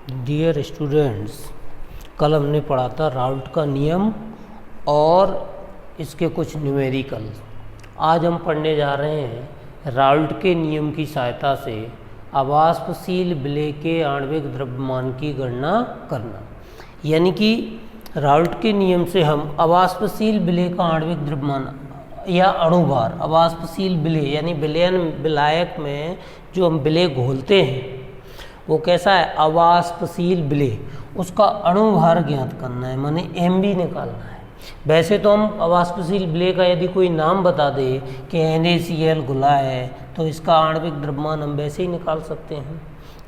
Dear students, कल हमने पढ़ा था राउल्ट का नियम और इसके कुछ न्यूमेरिकल। आज हम पढ़ने जा रहे हैं राउल्ट के नियम की सहायता से अवाष्पशील विलेय के आणविक द्रव्यमान की गणना करना। यानी कि राउल्ट के नियम से हम अवाष्पशील विलेय का आणविक द्रव्यमान या अणुभार, अवाष्पशील विलेय यानी विलयन विलायक में जो हम विलेय घोलते हैं वो कैसा है, अवाष्पशील विलेय, उसका अणुभार ज्ञात करना है, माने MB निकालना है। वैसे तो हम अवाष्पशील विलेय का यदि कोई नाम बता दे कि NaCl घुला है तो इसका आणविक द्रव्यमान हम वैसे ही निकाल सकते हैं,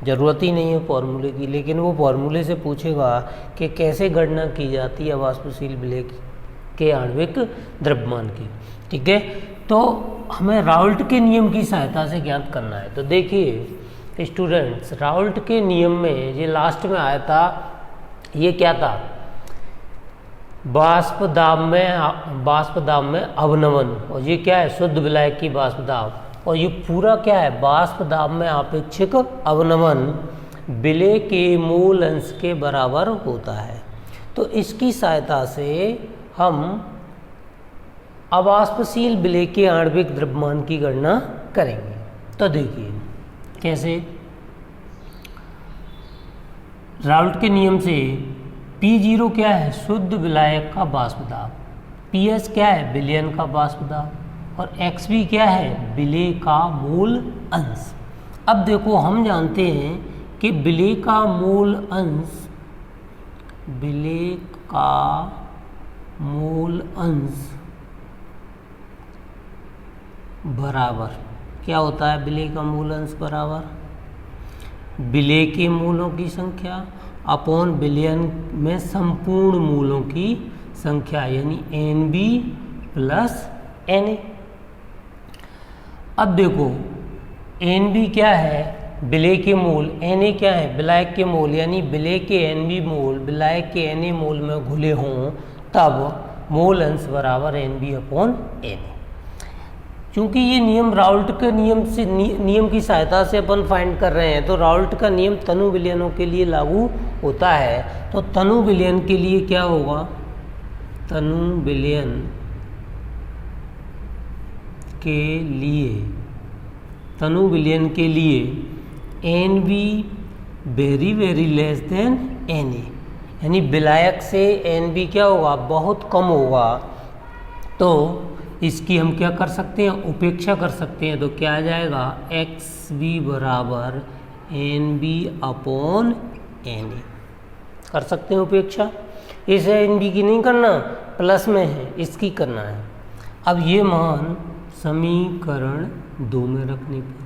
ज़रूरत ही नहीं है फॉर्मूले की। लेकिन वो फॉर्मूले से पूछेगा कि कैसे गणना की जाती है अवाष्पशील विलेय के आणविक द्रव्यमान की। ठीक है, तो हमें राउल्ट के नियम की सहायता से ज्ञात करना है। तो देखिए स्टूडेंट्स, राउल्ट के नियम में ये लास्ट में आया था, ये क्या था, वाष्प दाब में अवनमन, और ये क्या है, शुद्ध विलायक की वाष्प दाब, और ये पूरा क्या है, वाष्प दाब में आपेक्षिक अवनमन विलेय के मूल अंश के बराबर होता है। तो इसकी सहायता से हम अवाष्पशील विलेय के आणविक द्रव्यमान की गणना करेंगे। तो देखिए कैसे, राउल्ट के नियम से P0 क्या है, शुद्ध विलायक का वाष्प दाब, PS क्या है, विलयन का वाष्प दाब, और XV क्या है, विलेय का मूल अंश। अब देखो हम जानते हैं कि विलेय का मूल अंश, विलेय का मूल अंश बराबर क्या होता है, विलेय का मूल अंश बराबर विलेय के मूलों की संख्या अपॉन विलयन में संपूर्ण मूलों की संख्या, यानी NB प्लस Na। अब देखो NB क्या है, विलेय के मूल, Na क्या है, विलायक के मूल, यानी विलेय के NB मूल विलायक के Na मूल में घुले हों तब मूल अंश बराबर NB अपॉन Na। क्योंकि ये नियम राउल्ट के नियम की सहायता से अपन फाइंड कर रहे हैं, तो राउल्ट का नियम तनु विलयनों के लिए लागू होता है। तो तनु विलयन के लिए क्या होगा, तनु विलयन के लिए NB very very less than Na, यानी विलायक से NB क्या होगा, बहुत कम होगा। तो इसकी हम क्या कर सकते हैं, उपेक्षा कर सकते हैं। तो क्या आ जाएगा, XV बराबर NB अपॉन Na, कर सकते हैं उपेक्षा। इसे NB की नहीं करना, प्लस में है, इसकी करना है। अब ये मान समीकरण 2 में रखने पर,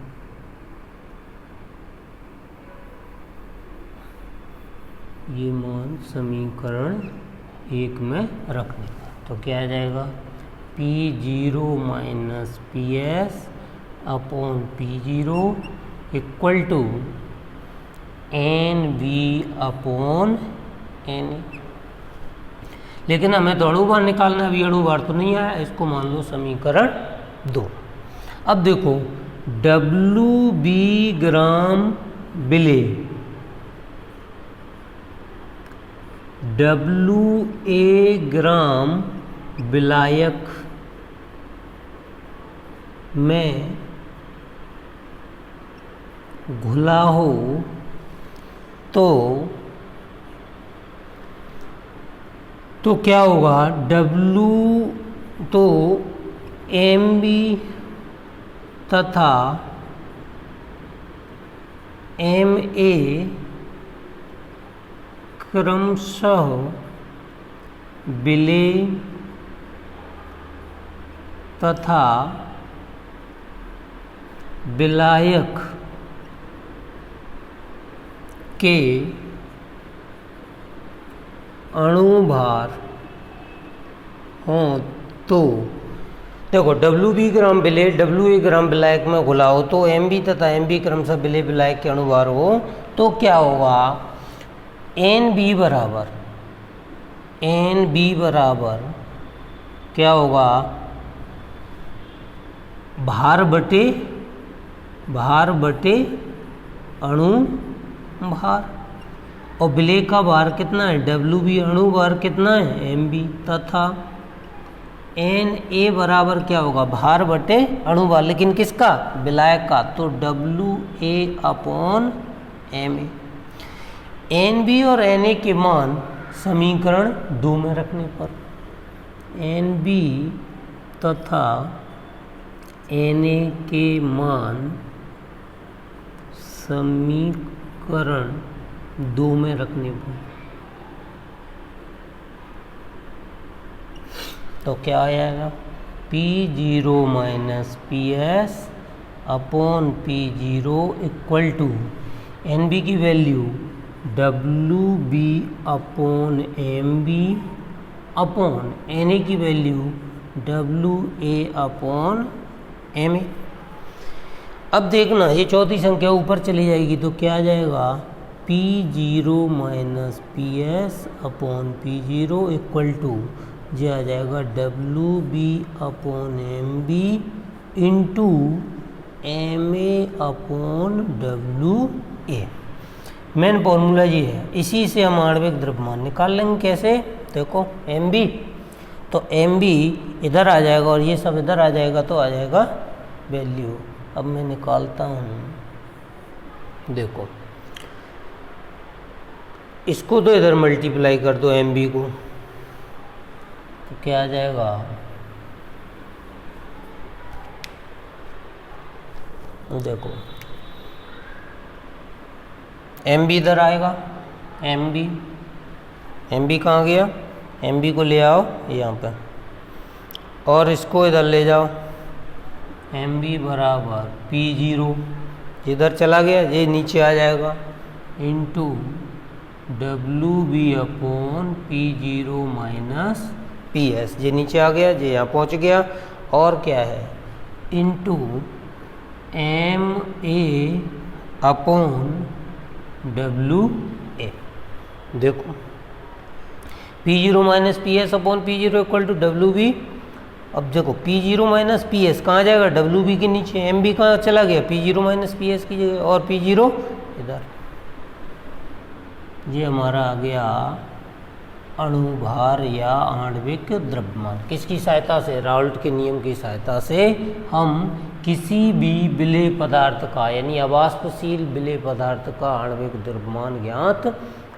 ये मान समीकरण 1 में रखने पर, तो क्या आ जाएगा, P0 minus PS upon P0 equal to NB upon Na। लेकिन हमें तो अणुभार निकालना है, अभी अणुभार तो नहीं आया, इसको मान लो समीकरण 2। अब देखो WB ग्राम विलेय, WA ग्राम विलायक में घुला हो तो क्या होगा, तो MB तथा MA क्रमशः विलेय तथा विलायक के अणुभार हों तो देखो WB ग्राम विलेय WA ग्राम विलायक में घुला हो तो MB तथा MB क्रमशः विलेय विलायक के अणुभार हो तो क्या होगा, NB बराबर क्या होगा, भार बटे अणु भार। और बिले का भार कितना है, डब्ल्यू बी अणु भार कितना है, एम बी, तथा एन ए बराबर क्या होगा, भार बटे अणु भार, लेकिन किसका, विलायक का, तो W A upon M A. N B और एन ए के मान समीकरण 2 में रखने पर एन बी तथा एन ए के मान समीकरण 2 में रखने पर तो क्या आ जाएगा, P zero minus P S upon P zero equal to N B की value W B upon M B upon N A की value W A upon M A. अब देखना ये चौथी संख्या ऊपर चली जाएगी तो क्या आ जाएगा, P zero minus P S upon P zero equal to ये आ जाएगा W B upon M B into M A upon W A. Main formula ये है, इसी से हम आणविक द्रव्यमान निकाल लेंगे। कैसे, देखो एम बी, तो एम बी इधर आ जाएगा और ये सब इधर आ जाएगा तो आ जाएगा वैल्यू। अब मैं निकालता हूँ, देखो इसको तो इधर मल्टीप्लाई कर दो एम बी को, तो क्या आ जाएगा, देखो एम बी इधर आएगा, एम बी कहाँ गया, एम बी को ले आओ यहाँ पे और इसको इधर ले जाओ, एम बी बराबर पी जीरो जिधर चला गया ये नीचे आ जाएगा into W B upon P zero minus P S, ये नीचे आ गया, ये यहाँ पहुँच गया, और क्या है into M A upon W A. देखो P zero minus P S upon P zero equal to W B. अब देखो P zero minus P S कहाँ जाएगा, डब्ल्यू बी के नीचे, एम बी कहाँ चला गया, P zero minus P S की जगह, और पी जीरो इधर। ये हमारा आ गया अणुभार या आणविक द्रव्यमान। किसकी सहायता से, राउल्ट के नियम की सहायता से हम किसी भी विलेय पदार्थ का यानी अवाष्पशील विलेय पदार्थ का आणविक द्रव्यमान ज्ञात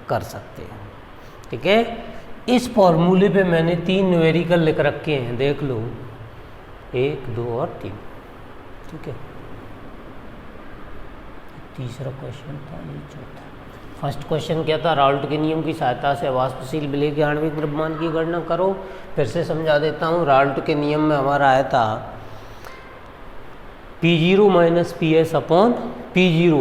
कर सकते हैं। ठीक है, इस फॉर्मूले पे मैंने 3 न्यूमेरिकल लिख रखे हैं, देख लो 1, 2 और 3। ठीक है, तीसरा क्वेश्चन था, ये चौथा। फर्स्ट क्वेश्चन क्या था, राउल्ट के नियम की सहायता से अवाष्पशील विलेय के आणविक द्रव्यमान की गणना करो। फिर से समझा देता हूँ, राउल्ट के नियम में हमारा आया था P zero minus P S upon P zero.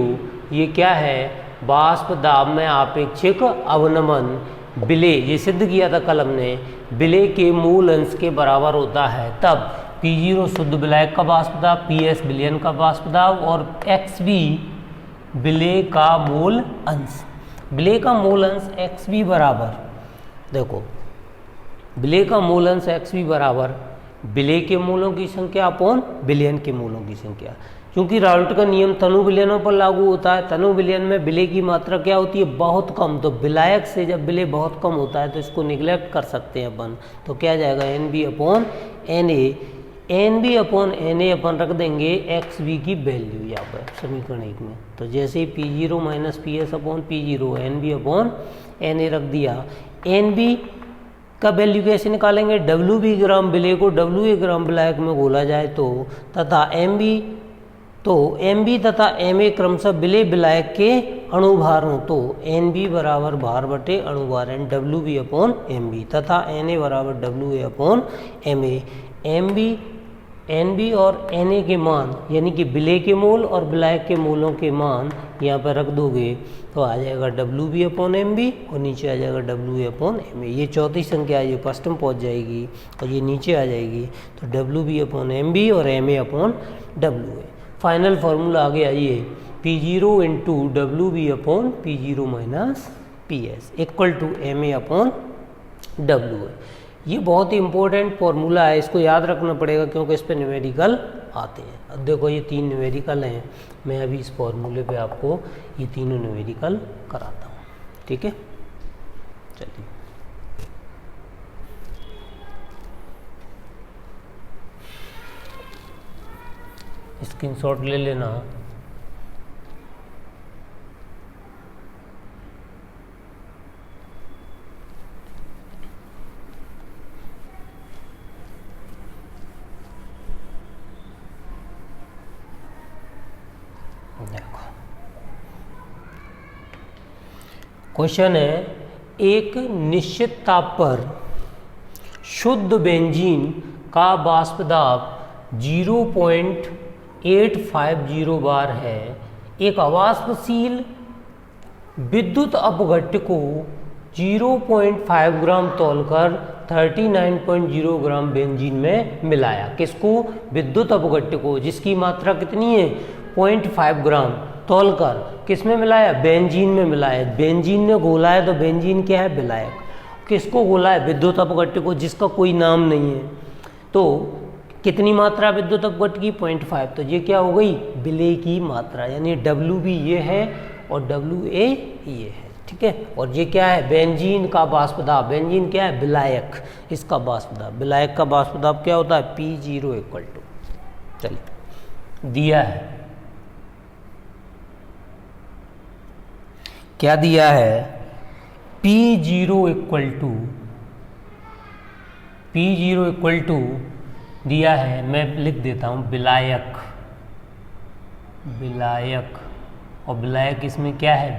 ये क्या है, वाष्प दाब में आपेक्षिक अवनमन विलेय, ये सिद्ध किया था कल हमने, विलेय के मूल अंश के बराबर होता है। तब पी जीरो शुद्ध विलायक का वाष्प दाब, पी एस विलयन का वाष्प दाब और एक्स बी विलेय का मूल अंश। विलेय का मूल अंश एक्स बी बराबर, देखो विलेय का मूल अंश एक्स बी बराबर विलेय के मूलों की संख्या अपॉन विलयन के मूलों की संख्या। क्योंकि राउल्ट का नियम तनु विलयनों पर लागू होता है, तनु विलयन में विलेय की मात्रा क्या होती है, बहुत कम। तो विलायक से जब विलेय बहुत कम होता है तो इसको निगलेक्ट कर सकते हैं अपन। तो क्या जाएगा, N B upon N A, N B upon N A अपन रख देंगे एक्स बी की वैल्यू यहाँ पर समीकरण 1 में। तो जैसे ही P zero minus P S upon P zero, N B upon N A रख दिया। एन बी का वैल्यू कैसे निकालेंगे, डब्ल्यू बी ग्राम विलेय को डब्ल्यू ए ग्राम विलायक में घोला जाए तो, तथा एम बी, तो एम बी तथा एम ए क्रमशः विलेय विलायक के अणुभार हों तो एन बी बराबर भार बटे अणुभार N W B upon M B, तथा एन ए बराबर W A upon M A. M B, N B और एन ए के मान यानी कि विलेय के मूल और विलायक के मूलों के मान यहाँ पर रख दोगे तो आ जाएगा W B upon M B और नीचे आ जाएगा W A upon M A. ये चौथी संख्या है, ये फर्स्ट में पहुँच जाएगी और ये नीचे आ जाएगी। तो W B upon M B और M A upon W A. Final formula आ गया ये P zero into W B upon P zero minus P S equal to M A upon W A. ये बहुत ही इंपॉर्टेंट फार्मूला है, इसको याद रखना पड़ेगा क्योंकि इस पे न्यूमेरिकल आते हैं। अब देखो ये 3 न्यूमेरिकल हैं, मैं अभी इस फार्मूले पे आपको ये तीनों न्यूमेरिकल कराता हूँ। ठीक है, चलिए स्क्रीनशॉट ले लेना। देखो क्वेश्चन है, एक निश्चित ताप पर शुद्ध बेंजीन का वाष्प दाब 0.850 बार है। एक अवाष्पशील विद्युत अपघट्य को 0.5 ग्राम तौलकर 39.0 ग्राम बेंजीन में मिलाया। किसको? विद्युत अपघट्य को, जिसकी मात्रा कितनी है? 0.5 ग्राम तौलकर किस में मिलाया? बेंजीन में मिलाया। बेंजीन ने घोला है तो बेंजीन क्या है? विलायक। किसको घोला है? विद्युत अपघट्य को, जिसका कोई नाम नहीं है। तो कितनी मात्रा विद्युत अपघट्य की? 0.5। तो ये क्या हो गई? विलेय की मात्रा, यानी WB ये है और WA ये है। ठीक है, और ये क्या है? बेंजीन का वाष्प दाब। बेंजीन क्या है? विलायक, इसका वाष्प दाब। विलायक का वाष्प दाब क्या होता है? P0 इक्वल टू, चलिए दिया है, क्या दिया है? P0 इक्वल टू दिया है, मैं लिख देता हूँ विलायक। और विलायक इसमें क्या है?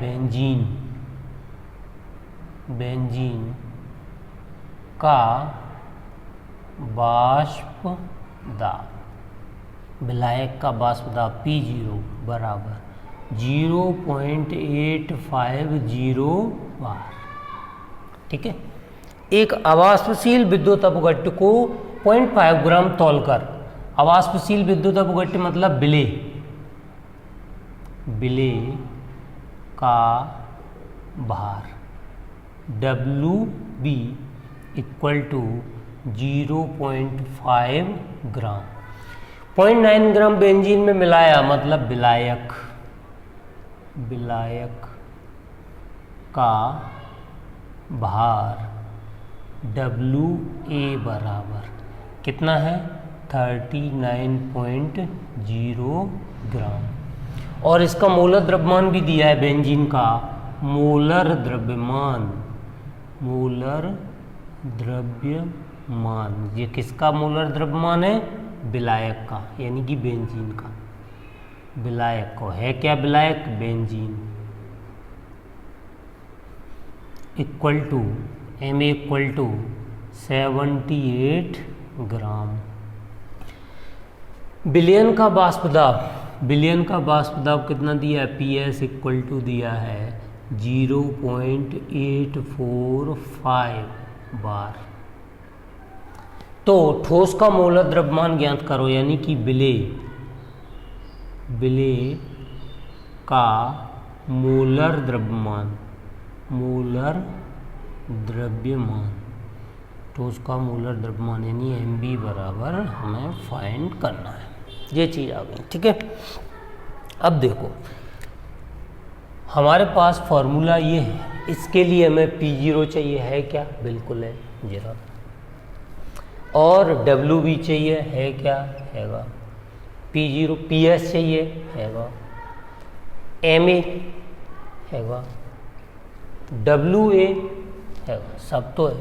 बेंजीन का वाष्प दाब। विलायक का वाष्प दाब P0 बराबर 0.850 बार। ठीक है, एक अवाष्पशील विद्युत अपघट्य को 0.5 ग्राम तौलकर, अवाष्पशील विद्युत अपघट्य मतलब विलेय का भार WB equal to 0.5 gram. 0.9 gram benzene में मिलाया, मतलब विलायक का भार WA बराबर कितना है? 39.0 ग्राम। और इसका मोलर द्रव्यमान भी दिया है बेंजीन का। मोलर द्रव्यमान ये किसका मोलर द्रव्यमान है? विलायक का, यानी कि बेंजीन का। विलायक को है क्या? विलायक benzene equal to MA equal to 78 gram. विलयन का वाष्प दाब कितना दिया है? PS इक्वल टू दिया है 0.845 बार। तो ठोस का मोलर द्रव्यमान ज्ञात करो, यानी कि विलेय का मोलर द्रव्यमान, ठोस का मोलर द्रव्यमान यानी MB बराबर हमें फाइंड करना है। ये चीज़ आ गई। ठीक है, अब देखो हमारे पास फॉर्मूला ये है, इसके लिए हमें P0 चाहिए, है क्या? बिल्कुल है, 0। और WB चाहिए, है क्या? हैगा। P0 PS चाहिए, हैगा। MA हैगा, WA हैगा, सब तो है।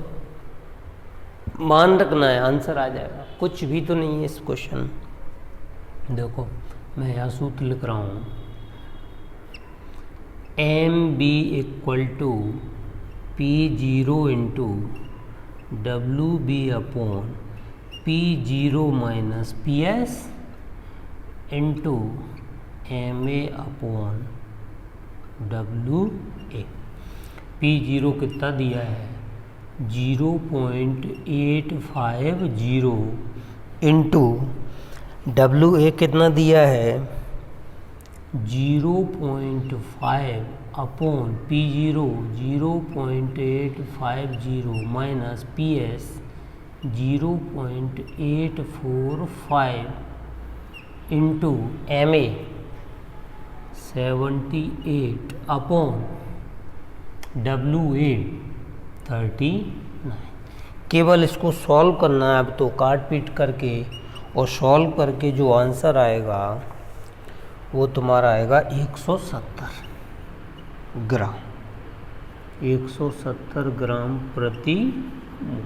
मान रखना है, आंसर आ जाएगा। कुछ भी तो नहीं है इस क्वेश्चन। देखो मैं यहाँ सूत्र लिख रहा हूँ, MB equal to P0 into WB upon P0 minus PS into MA upon WA। P0 कितना दिया है? 0.850 इंटू WA कितना दिया है? 0.5 upon P0 0.850 minus PS 0.845 into MA 78 upon WA 39। केवल इसको सॉल्व करना है अब तो, काट पीट करके, और सॉल्व करके जो आंसर आएगा वो तुम्हारा आएगा 170 ग्राम, 170 ग्राम प्रति मोल।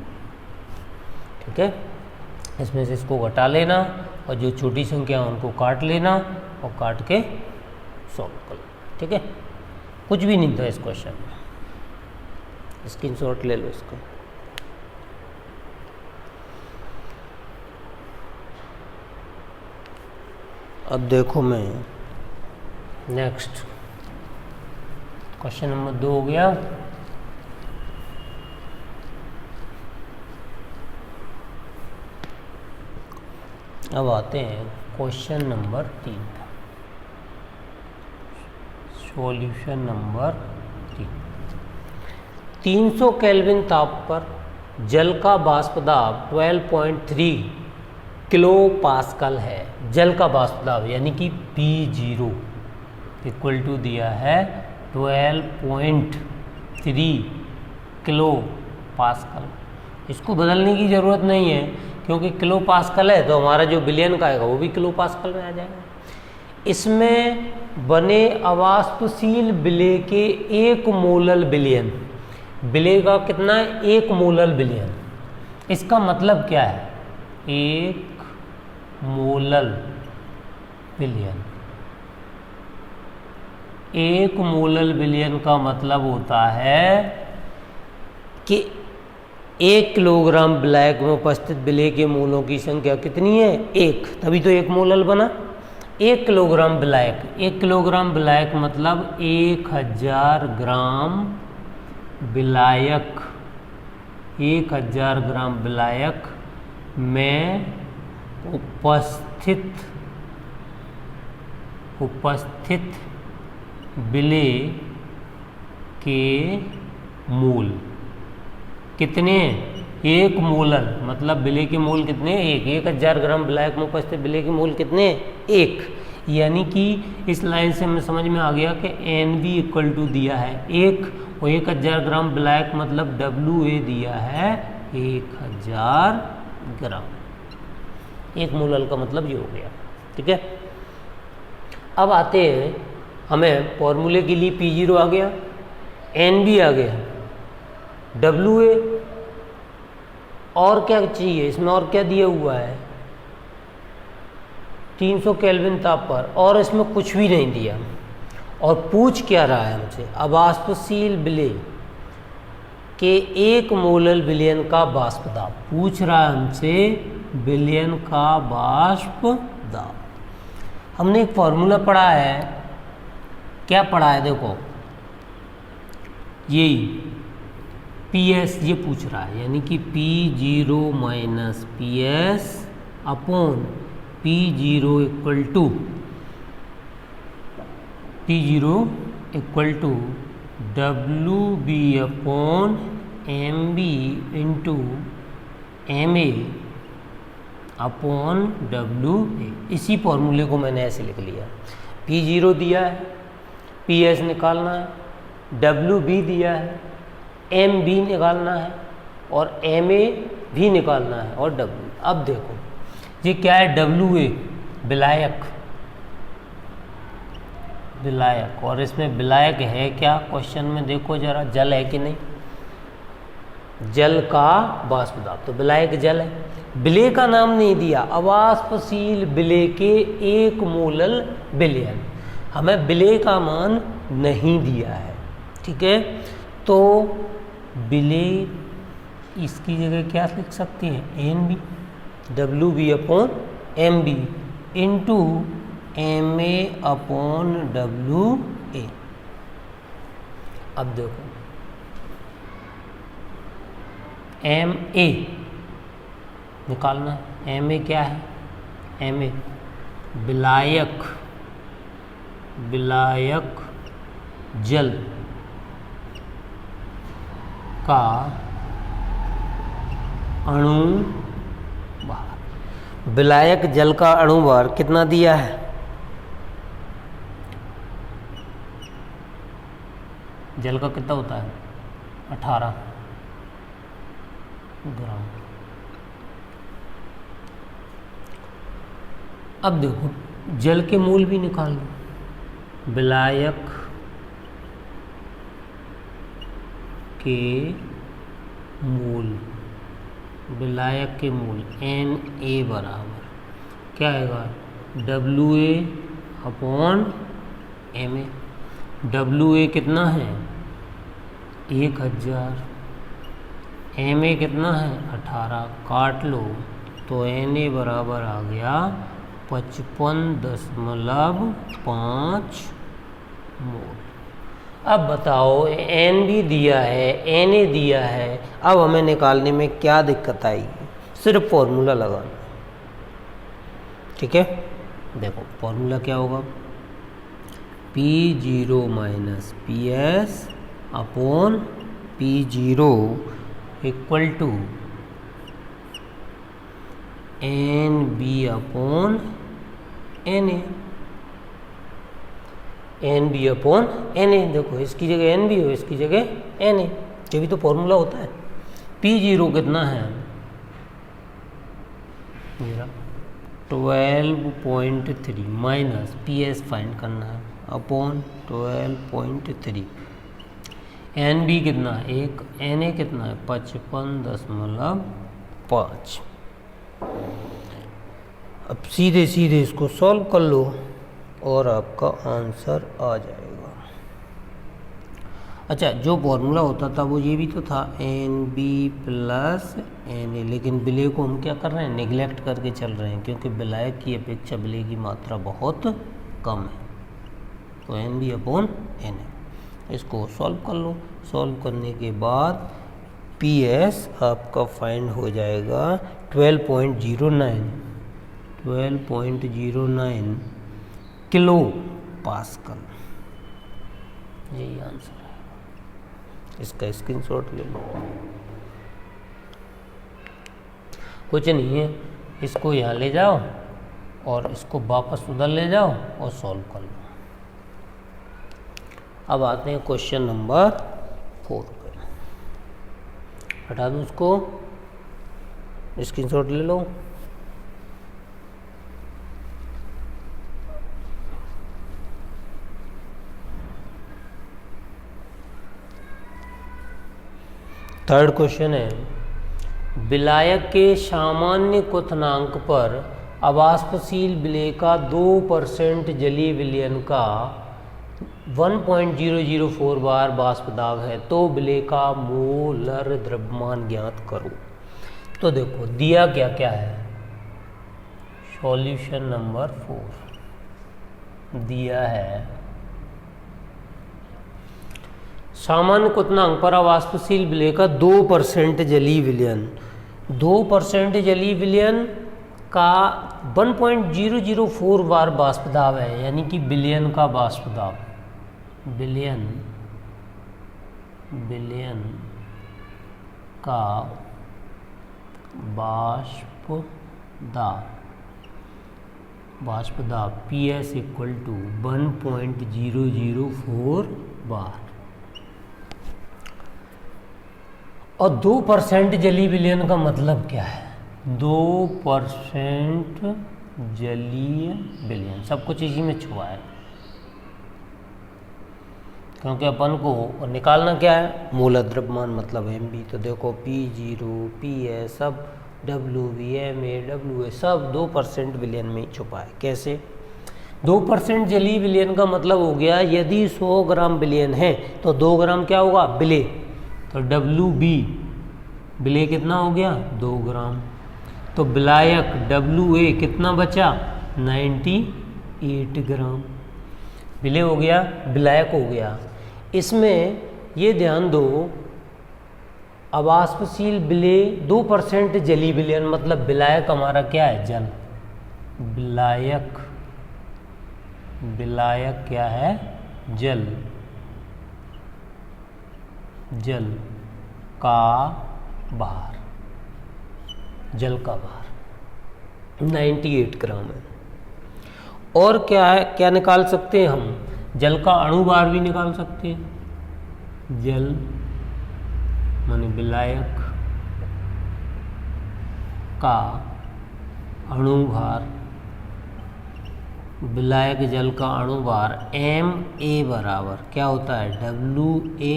ठीक है, इसमें से इसको घटा लेना और जो छोटी संख्या है उनको काट लेना और काट के सॉल्व कर लेना। ठीक है, कुछ भी नहीं था इस क्वेश्चन में, स्क्रीनशॉट ले लो इसको। अब देखो मैं नेक्स्ट क्वेश्चन नंबर 2 हो गया। अब आते हैं question number 3, solution number 3। 300 kelvin ताप पर जल का वाष्प दाब 12.3 किलो पास्कल है। जल का वाष्प दाब यानी कि P0 इक्वल टू दिया है 12.3 किलो पास्कल। इसको बदलने की ज़रूरत नहीं है क्योंकि किलो पास्कल है तो हमारा जो बिलियन का आएगा वो भी किलो पास्कल में आ जाएगा। इसमें बने अवाष्पशील विलेय के 1 मोलल विलयन, विलेय का कितना है 1 मोलल विलयन। इसका मतलब क्या है 1 मोलल विलयन। 1 मोलल विलयन का मतलब होता है कि 1 किलोग्राम विलायक में उपस्थित विलेय के मोलों की संख्या कितनी है 1, तभी तो 1 मोलल बना। 1 किलोग्राम विलायक, 1 किलोग्राम विलायक मतलब 1000 ग्राम विलायक, 1000 ग्राम विलायक में उपस्थित विलेय के मोल कितने? 1 मोलल मतलब विलेय के मोल कितने? 1000 ग्राम विलायक में उपस्थित विलेय के मोल कितने? 1। यानी कि इस लाइन से हमें समझ में आ गया कि NB इक्वल टू दिया है 1 और 1000 ग्राम विलायक मतलब WA दिया है 1000 ग्राम। 1 मोलल का मतलब ये हो गया। ठीक है, अब आते हैं हमें फॉर्मूले के लिए P0 आ गया, NB आ गया, WA और क्या चाहिए इसमें, और क्या दिया हुआ है 300 केल्विन ताप पर, और इसमें कुछ भी नहीं दिया। और पूछ क्या रहा है हमसे अवाष्पशील विलेय के 1 मोलल विलयन का वाष्प दाब पूछ रहा है हमसे, विलयन का वाष्प दाब। हमने एक फॉर्मूला पढ़ा है, क्या पढ़ा है देखो, यही PS ये पूछ रहा है, यानी कि P0 minus PS upon P0 equal to WB upon MB into MA upon WA। इसी फॉर्मूले को मैंने ऐसे लिख लिया, P0 दिया है, PS निकालना है, WB दिया है, MB निकालना है और MA भी निकालना है और W। अब देखो ये क्या है WA विलायक, विलायक, और इसमें विलायक है क्या क्वेश्चन में देखो जरा, जल है कि नहीं, जल का वाष्प दाब, तो विलायक जल है। विलेय का नाम नहीं दिया, अवाष्पशील विलेय के 1 मोलल विलयन, हमें विलेय का मान नहीं दिया है। ठीक है, तो विलेय इसकी जगह क्या लिख सकते हैं NB, WB upon MB into MA upon WA। अब देखो MA निकालना है, MA क्या है, MA विलायक, विलायक जल का अणु भार, विलायक जल का अणु भार कितना दिया है जल का कितना होता है 18 ग्राम। अब देखो जल के मूल भी निकाल लो। विलायक के मूल, विलायक के मूल Na बराबर क्या आएगा WA अपॉन Ma। WA कितना है 1000, Ma कितना है 18, काट लो तो Na बराबर आ गया 55.5 मोल। अब बताओ N भी दिया है Na दिया है, अब हमें निकालने में क्या दिक्कत आएगी, सिर्फ फॉर्मूला लगाना। ठीक है, देखो फॉर्मूला क्या होगा P0 minus PS upon P0 equal to NB upon Na। NB upon Na, देखो इसकी जगह NB हो इसकी जगह Na, ये भी तो फॉर्मूला होता है। P0 कितना है मेरा 12.3 माइनस PS फाइंड करना है अपॉन 12.3। NB कितना है 1, Na कितना है 55.5। अब सीधे सीधे इसको सॉल्व कर लो और आपका आंसर आ जाएगा। अच्छा, जो फॉर्मूला होता था वो ये भी तो था NB प्लस Na, लेकिन विलय को हम क्या कर रहे हैं निगलेक्ट करके चल रहे हैं, क्योंकि विलायक की अपेक्षा विलय की मात्रा बहुत कम है। तो NB अपॉन Na, इसको सॉल्व कर लो। सॉल्व करने के बाद PS आपका फाइंड हो जाएगा 12.09 किलो पास्कल। यही आंसर है, इसका स्क्रीनशॉट ले लो। कुछ नहीं है, इसको यहाँ ले जाओ और इसको वापस उधर ले जाओ और सॉल्व कर लो। अब आते हैं क्वेश्चन नंबर 4 पे। हटा दो उसको, स्क्रीनशॉट ले लो। थर्ड क्वेश्चन है, विलायक के सामान्य क्वथनांक पर अवाष्पशील विलय का 2% जलीय विलयन का 1.004 बार वाष्प दाब है, तो विलय का मोलर द्रव्यमान ज्ञात करो। तो देखो दिया क्या क्या है, सॉल्यूशन नंबर 4 दिया है सामान्य क्वथनांक पर अवाष्पशील विलय का 2% जलीय विलयन, 2% जलीय विलयन का 1.004 बार वाष्प दाब है, यानी कि विलयन का वाष्प दाब, विलयन का वाष्प दाब PS इक्वल टू 1.004 बार। और 2% जलीय विलयन का मतलब क्या है, 2% जलीय विलयन, सब कुछ इसी में छुआ है, क्योंकि अपन को निकालना क्या है मोलर द्रव्यमान मतलब MB। तो देखो P0 PS सब WV MA WA सब 2% विलयन में ही छुपा है। कैसे 2% जलीय विलयन का मतलब हो गया, यदि 100 ग्राम विलयन है तो 2 ग्राम क्या होगा विलय, तो WB विलय कितना हो गया 2 ग्राम। तो विलायक WA कितना बचा 98 ग्राम विलय हो गया, विलायक हो गया। इसमें ये ध्यान दो, अवाष्पशील विलय 2% जलीय विलयन मतलब विलायक हमारा क्या है जल, विलायक क्या है जल, जल का भार, जल का भार 98 ग्राम है। और क्या है, क्या निकाल सकते हैं हम, जल का अणु भार भी निकाल सकते हैं। जल माने विलायक का अणुभार, विलायक जल का अणुभार Ma बराबर क्या होता है, WA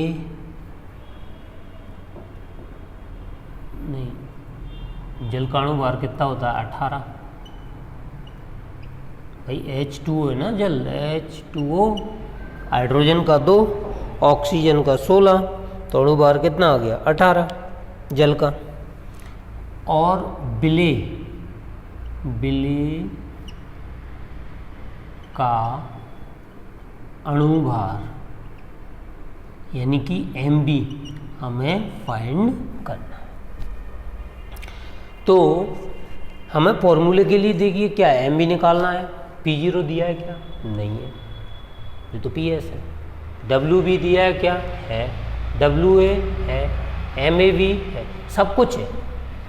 नहीं, जल का अणुभार कितना होता है 18 भाई, H2O है ना जल, H2O, हाइड्रोजन का 2, ऑक्सीजन का 16, तो अणुभार कितना आ गया 18 जल का। और विलेय का अणुभार यानी कि Mb हमें फाइंड करना है। तो हमें फॉर्मूले के लिए देखिए क्या है, Mb निकालना है, P0 दिया है क्या, नहीं है, ये तो PS है। Wb दिया है क्या है, Wa है, Mab है, सब कुछ है,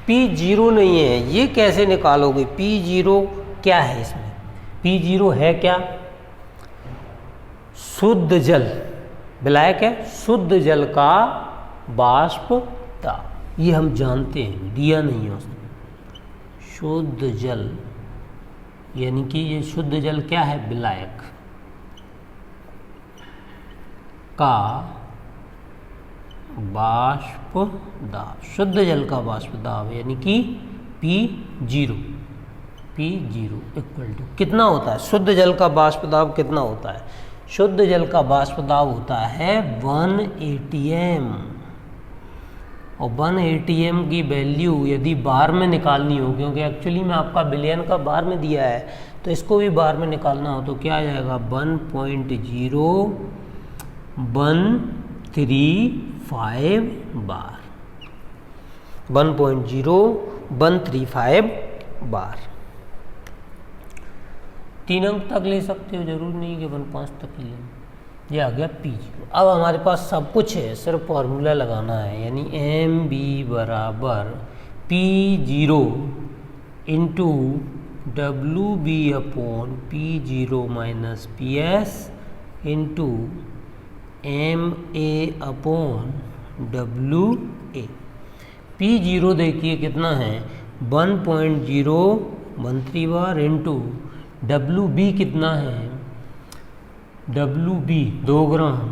P0 नहीं है, ये कैसे निकालोगे, P0 क्या है इसमें, P0 है क्या, शुद्ध जल, विलायक है, शुद्ध जल का वाष्प दाब, ये हम जानते हैं, दिया नहीं है उसने। शुद्ध जल यानी कि ये शुद्ध जल क्या है, विलायक का वाष्प दाब, शुद्ध जल का वाष्प दाब यानी कि P0 इक्वल टू कितना होता है, शुद्ध जल का वाष्प दाब कितना होता है, शुद्ध जल का वाष्प दाब होता है 1 atm, और 1 atm की वैल्यू यदि बार में निकालनी हो, क्योंकि एक्चुअली में आपका बिलियन का बार में दिया है, तो इसको भी बार में निकालना हो तो क्या आ जाएगा 1.0135 बार, 1.0135 बार। 3 अंक तक ले सकते हो, जरूर नहीं कि 1.5 तक ही लें। ये आ गया P0। अब हमारे पास सब कुछ है, सिर्फ फॉर्मूला लगाना है, यानी Mb बराबर P0 into WB upon P0 minus PS into MA upon WA। P0 देखिए कितना है 1.013 बार इंटू WB कितना है, WB 2 ग्राम,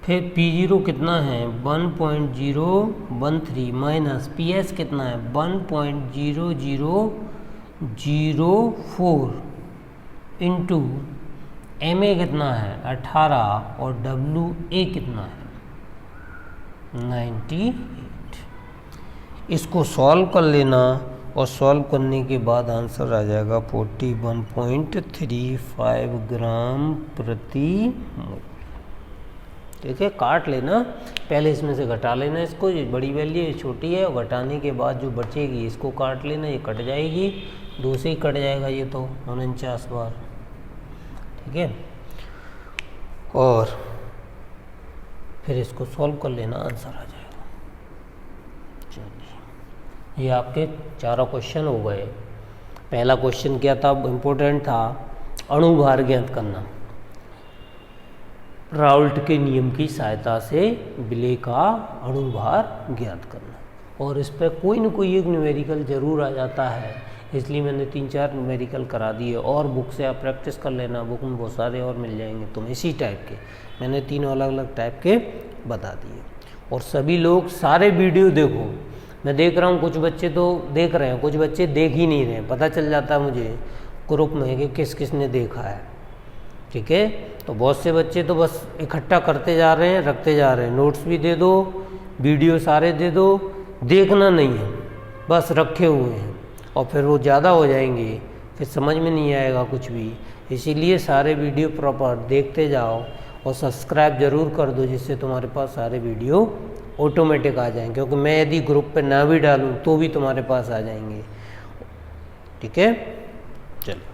फिर P0 कितना है 1.013 माइनस PS कितना है 1.0004 इंटू MA कितना है 18 और WA कितना है 98। इसको सॉल्व कर लेना और सॉल्व करने के बाद आंसर आ जाएगा 41.35 ग्राम प्रति मोल। ठीक है, काट लेना, पहले इसमें से घटा लेना इसको, ये बड़ी वैल्यू ये छोटी है, और घटाने के बाद जो बचेगी इसको काट लेना, ये कट जाएगी, 2 से ही कट जाएगा ये तो 49 बार। ठीक है, और फिर इसको सॉल्व कर लेना, आंसर आ जाएगा। ये आपके चारों क्वेश्चन हो गए। पहला क्वेश्चन क्या था, इम्पोर्टेंट था, अणुभार ज्ञात करना, राउल्ट के नियम की सहायता से विलेय का अणुभार ज्ञात करना, और इस पर कोई न कोई एक न्यूमेरिकल जरूर आ जाता है, इसलिए मैंने 3-4 न्यूमेरिकल करा दिए, और बुक से आप प्रैक्टिस कर लेना, बुक में बहुत सारे और मिल जाएंगे तुम्हें इसी टाइप के, मैंने 3 अलग अलग टाइप के बता दिए। और सभी लोग सारे वीडियो देखो, मैं देख रहा हूँ कुछ बच्चे तो देख रहे हैं, कुछ बच्चे देख ही नहीं रहे हैं, पता चल जाता है मुझे ग्रुप में कि किस किस ने देखा है। ठीक है, तो बहुत से बच्चे तो बस इकट्ठा करते जा रहे हैं, रखते जा रहे हैं, नोट्स भी दे दो, वीडियो सारे दे दो, देखना नहीं है, बस रखे हुए हैं, और फिर वो ज़्यादा हो जाएंगे, फिर समझ में नहीं आएगा कुछ भी। इसीलिए सारे वीडियो प्रॉपर देखते जाओ, और सब्सक्राइब ज़रूर कर दो, जिससे तुम्हारे पास सारे वीडियो ऑटोमेटिक आ जाएंगे, क्योंकि मैं यदि ग्रुप पे ना भी डालूँ तो भी तुम्हारे पास आ जाएंगे। ठीक है, चलो।